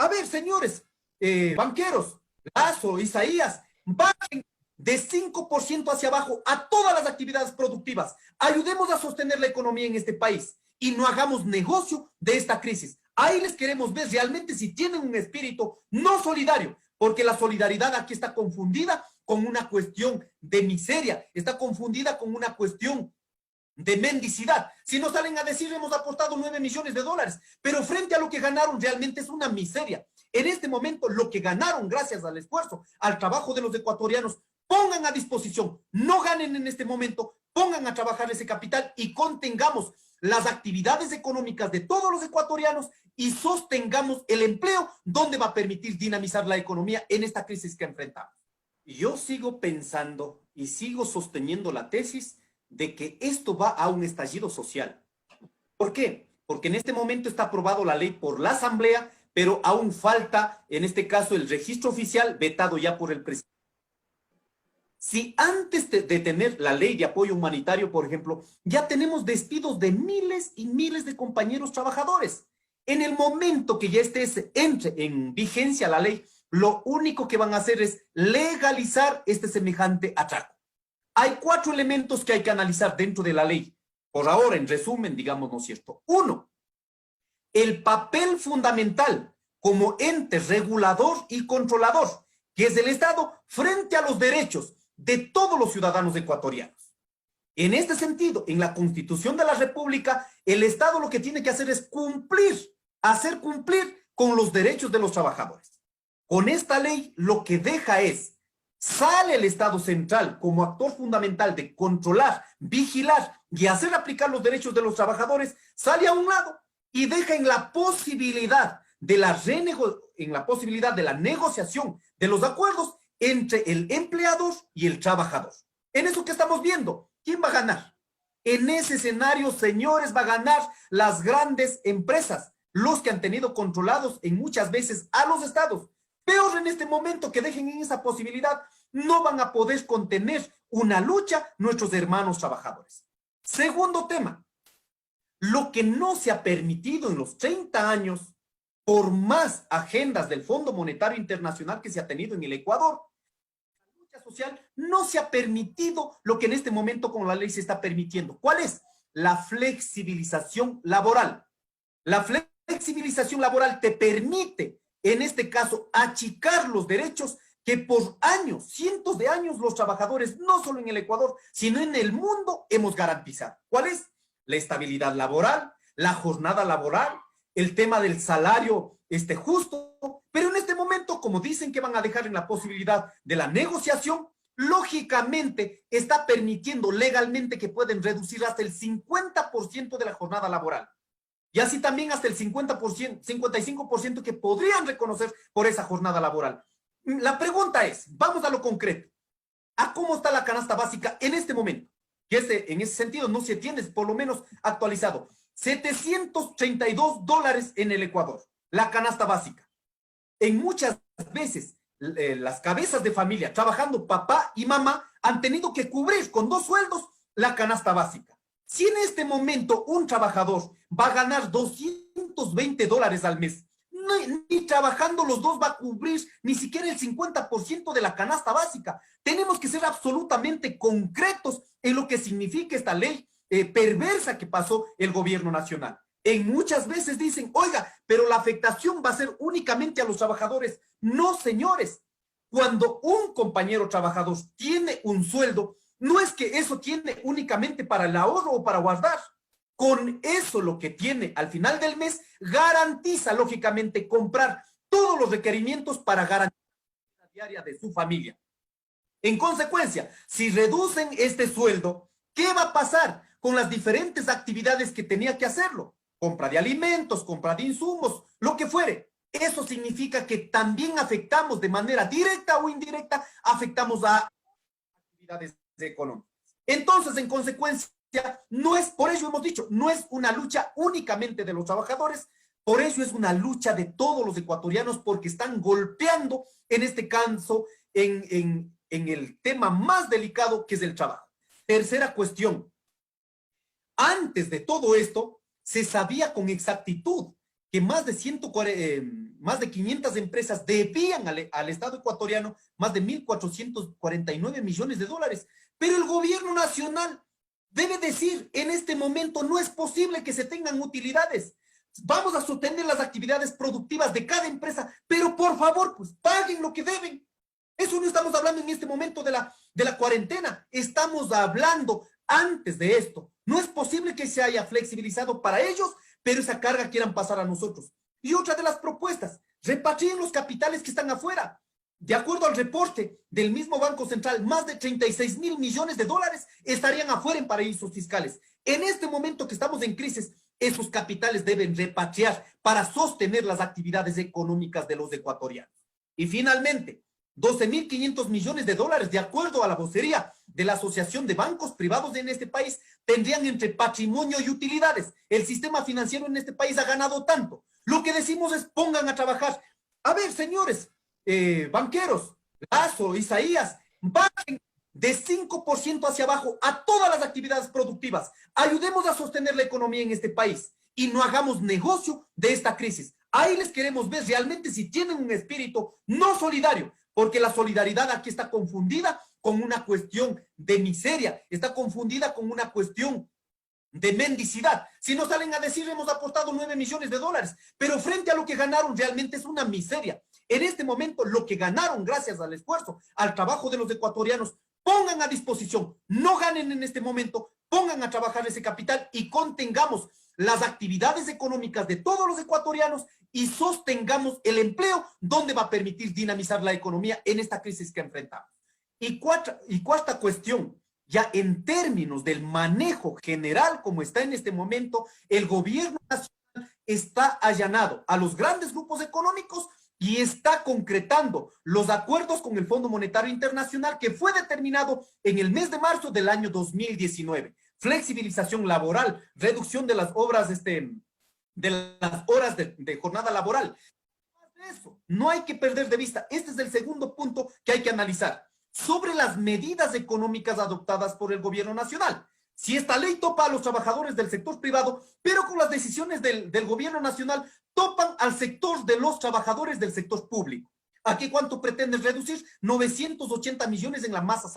A ver, señores, banqueros, Lazo, Isaías, bajen de 5% hacia abajo a todas las actividades productivas. Ayudemos a sostener la economía en este país y no hagamos negocio de esta crisis. Ahí les queremos ver realmente si tienen un espíritu no solidario, porque la solidaridad aquí está confundida con una cuestión de miseria, está confundida con una cuestión de mendicidad. Si nos salen a decir hemos apostado 9 millones de dólares, pero frente a lo que ganaron realmente es una miseria. En este momento lo que ganaron gracias al esfuerzo, al trabajo de los ecuatorianos, pongan a disposición, no ganen en este momento, pongan a trabajar ese capital y contengamos las actividades económicas de todos los ecuatorianos y sostengamos el empleo donde va a permitir dinamizar la economía en esta crisis que enfrentamos. Yo sigo pensando y sigo sosteniendo la tesis de que esto va a un estallido social. ¿Por qué? Porque en este momento está aprobado la ley por la Asamblea, pero aún falta, en este caso, el registro oficial vetado ya por el presidente. Si antes de tener la ley de apoyo humanitario, por ejemplo, ya tenemos despidos de miles y miles de compañeros trabajadores, en el momento que ya entre en vigencia la ley, lo único que van a hacer es legalizar este semejante atraco. Hay 4 elementos que hay que analizar dentro de la ley. Por ahora, en resumen, digamos, ¿no es cierto? 1, el papel fundamental como ente regulador y controlador, que es el Estado frente a los derechos de todos los ciudadanos ecuatorianos. En este sentido, en la Constitución de la República, el Estado lo que tiene que hacer es hacer cumplir con los derechos de los trabajadores. Con esta ley, lo que deja es, sale el Estado central como actor fundamental de controlar, vigilar y hacer aplicar los derechos de los trabajadores, sale a un lado y deja en la posibilidad de la negociación de los acuerdos entre el empleador y el trabajador. En eso que estamos viendo, ¿quién va a ganar? En ese escenario, señores, va a ganar las grandes empresas, los que han tenido controlados en muchas veces a los estados. Peor en este momento que dejen en esa posibilidad, no van a poder contener una lucha nuestros hermanos trabajadores. Segundo tema, lo que no se ha permitido en los 30 años, por más agendas del Fondo Monetario Internacional que se ha tenido en el Ecuador, la lucha social no se ha permitido lo que en este momento con la ley se está permitiendo. ¿Cuál es? La flexibilización laboral. La flexibilización laboral te permite, en este caso, achicar los derechos que por años, cientos de años, los trabajadores, no solo en el Ecuador, sino en el mundo, hemos garantizado. ¿Cuál es? La estabilidad laboral, la jornada laboral, el tema del salario justo, pero en este momento, como dicen que van a dejar en la posibilidad de la negociación, lógicamente está permitiendo legalmente que pueden reducir hasta el 50% de la jornada laboral. Y así también hasta el 50%, 55% que podrían reconocer por esa jornada laboral. La pregunta es, vamos a lo concreto, ¿a cómo está la canasta básica en este momento? Que en ese sentido no se tiene, por lo menos actualizado. $732 en el Ecuador, la canasta básica. En muchas veces, las cabezas de familia, trabajando papá y mamá, han tenido que cubrir con 2 sueldos la canasta básica. Si en este momento un trabajador va a ganar $220 al mes, ni trabajando los dos va a cubrir ni siquiera el 50% de la canasta básica. Tenemos que ser absolutamente concretos en lo que significa esta ley perversa que pasó el gobierno nacional. En muchas veces dicen, oiga, pero la afectación va a ser únicamente a los trabajadores. No, señores. Cuando un compañero trabajador tiene un sueldo, no es que eso tiene únicamente para el ahorro o para guardar. Con eso lo que tiene al final del mes garantiza lógicamente comprar todos los requerimientos para garantizar la diaria de su familia. En consecuencia, si reducen este sueldo, ¿qué va a pasar con las diferentes actividades que tenía que hacerlo? Compra de alimentos, compra de insumos, lo que fuere. Eso significa que también afectamos de manera directa o indirecta, afectamos a actividades económicas. Entonces, en consecuencia, no es, por ello hemos dicho, no es una lucha únicamente de los trabajadores, por ello es una lucha de todos los ecuatorianos porque están golpeando, en este caso, en el tema más delicado que es el trabajo. Tercera cuestión. Antes de todo esto, se sabía con exactitud que más de más de 500 empresas debían al Estado ecuatoriano más de 1.449 millones de dólares. Pero el gobierno nacional debe decir, en este momento no es posible que se tengan utilidades. Vamos a sostener las actividades productivas de cada empresa, pero por favor, pues paguen lo que deben. Eso no estamos hablando en este momento de la cuarentena. Estamos hablando antes de esto. No es posible que se haya flexibilizado para ellos, pero esa carga quieran pasar a nosotros. Y otra de las propuestas, repatrien los capitales que están afuera. De acuerdo al reporte del mismo Banco Central, más de 36.000 millones de dólares estarían afuera en paraísos fiscales. En este momento que estamos en crisis, esos capitales deben repatriar para sostener las actividades económicas de los ecuatorianos. Y finalmente, 12.500 millones de dólares, de acuerdo a la vocería de la Asociación de Bancos Privados en este país, tendrían entre patrimonio y utilidades. El sistema financiero en este país ha ganado tanto. Lo que decimos es pongan a trabajar. A ver, señores, banqueros, Lazo, Isaías, bajen de 5% hacia abajo a todas las actividades productivas. Ayudemos a sostener la economía en este país y no hagamos negocio de esta crisis. Ahí les queremos ver realmente si tienen un espíritu no solidario, porque la solidaridad aquí está confundida con una cuestión de miseria, está confundida con una cuestión de mendicidad. Si nos salen a decir hemos aportado 9 millones de dólares, pero frente a lo que ganaron realmente es una miseria. En este momento lo que ganaron gracias al esfuerzo, al trabajo de los ecuatorianos, pongan a disposición, no ganen en este momento, pongan a trabajar ese capital y contengamos las actividades económicas de todos los ecuatorianos y sostengamos el empleo donde va a permitir dinamizar la economía en esta crisis que enfrentamos. Y cuarta cuestión, ya en términos del manejo general como está en este momento, el gobierno nacional está allanado a los grandes grupos económicos y está concretando los acuerdos con el Fondo Monetario Internacional que fue determinado en el mes de marzo del año 2019. Flexibilización laboral, reducción de las horas de jornada laboral. Eso no hay que perder de vista. Este es el segundo punto que hay que analizar sobre las medidas económicas adoptadas por el gobierno nacional. Si esta ley topa a los trabajadores del sector privado, pero con las decisiones del gobierno nacional topan al sector de los trabajadores del sector público. ¿Aquí cuánto pretenden reducir? 980 millones en la masa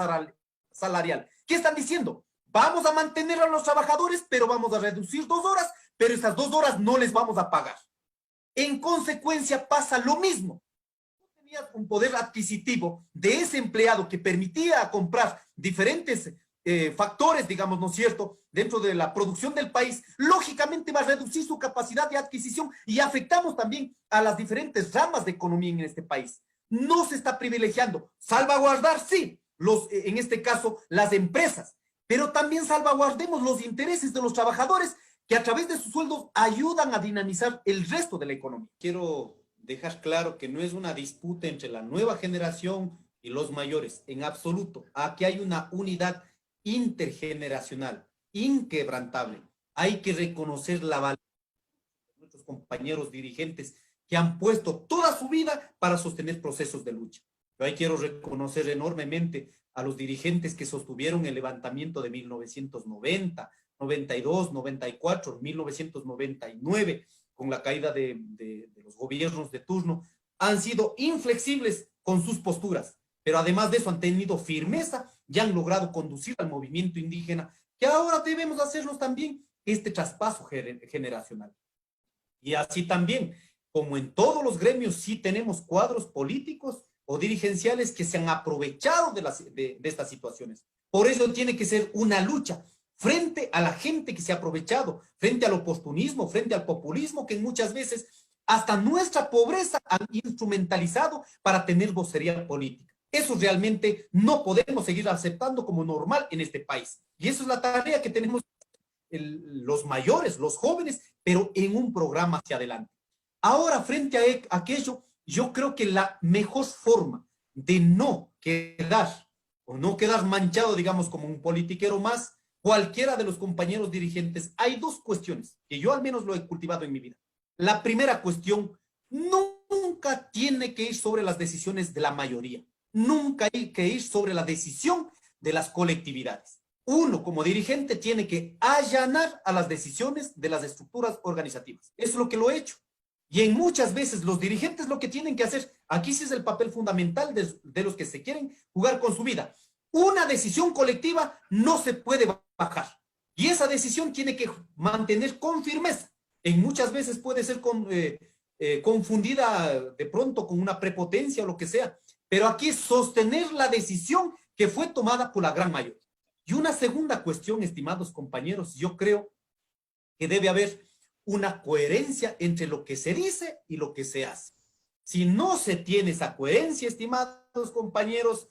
salarial. ¿Qué están diciendo? Vamos a mantener a los trabajadores, pero vamos a reducir 2 horas, pero esas 2 horas no les vamos a pagar. En consecuencia pasa lo mismo. Tenías un poder adquisitivo de ese empleado que permitía comprar diferentes factores, digamos, ¿no es cierto?, dentro de la producción del país, lógicamente va a reducir su capacidad de adquisición y afectamos también a las diferentes ramas de economía en este país. No se está privilegiando. Salvaguardar, sí, en este caso, las empresas, pero también salvaguardemos los intereses de los trabajadores que a través de sus sueldos ayudan a dinamizar el resto de la economía. Quiero dejar claro que no es una disputa entre la nueva generación y los mayores, en absoluto. Aquí hay una unidad intergeneracional, inquebrantable. Hay que reconocer la valía de nuestros compañeros dirigentes que han puesto toda su vida para sostener procesos de lucha. Yo ahí quiero reconocer enormemente a los dirigentes que sostuvieron el levantamiento de 1990, 92, 94, 1999, con la caída de los gobiernos de turno, han sido inflexibles con sus posturas, pero además de eso han tenido firmeza y han logrado conducir al movimiento indígena, que ahora debemos hacernos también este traspaso generacional. Y así también, como en todos los gremios, sí tenemos cuadros políticos o dirigenciales que se han aprovechado de estas situaciones. Por eso tiene que ser una lucha frente a la gente que se ha aprovechado, frente al oportunismo, frente al populismo, que muchas veces hasta nuestra pobreza han instrumentalizado para tener vocería política. Eso realmente no podemos seguir aceptando como normal en este país. Y eso es la tarea que tenemos los mayores, los jóvenes, pero en un programa hacia adelante. Ahora, frente a aquello, yo creo que la mejor forma de no quedar o no quedar manchado, digamos, como un politiquero más, cualquiera de los compañeros dirigentes, hay 2 cuestiones que yo al menos lo he cultivado en mi vida. La primera cuestión, nunca tiene que ir sobre las decisiones de la mayoría. Nunca hay que ir sobre la decisión de las colectividades. Uno, como dirigente, tiene que allanar a las decisiones de las estructuras organizativas. Eso es lo que lo he hecho. Y en muchas veces los dirigentes lo que tienen que hacer, aquí sí es el papel fundamental de los que se quieren jugar con su vida. Una decisión colectiva no se puede bajar. Y esa decisión tiene que mantener con firmeza. En muchas veces puede ser confundida de pronto con una prepotencia o lo que sea. Pero aquí es sostener la decisión que fue tomada por la gran mayoría. Y una segunda cuestión, estimados compañeros, yo creo que debe haber una coherencia entre lo que se dice y lo que se hace. Si no se tiene esa coherencia, estimados compañeros,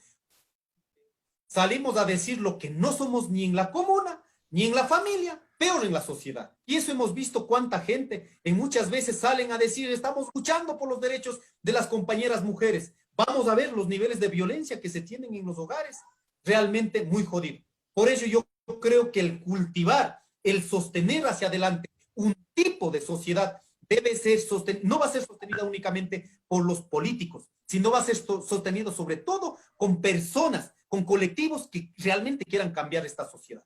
salimos a decir lo que no somos ni en la comuna, ni en la familia, peor en la sociedad. Y eso hemos visto cuánta gente en muchas veces salen a decir, estamos luchando por los derechos de las compañeras mujeres. Vamos a ver los niveles de violencia que se tienen en los hogares, realmente muy jodido. Por ello yo creo que el cultivar, el sostener hacia adelante un tipo de sociedad debe ser no va a ser sostenida únicamente por los políticos, sino va a ser sostenido sobre todo con personas, con colectivos que realmente quieran cambiar esta sociedad.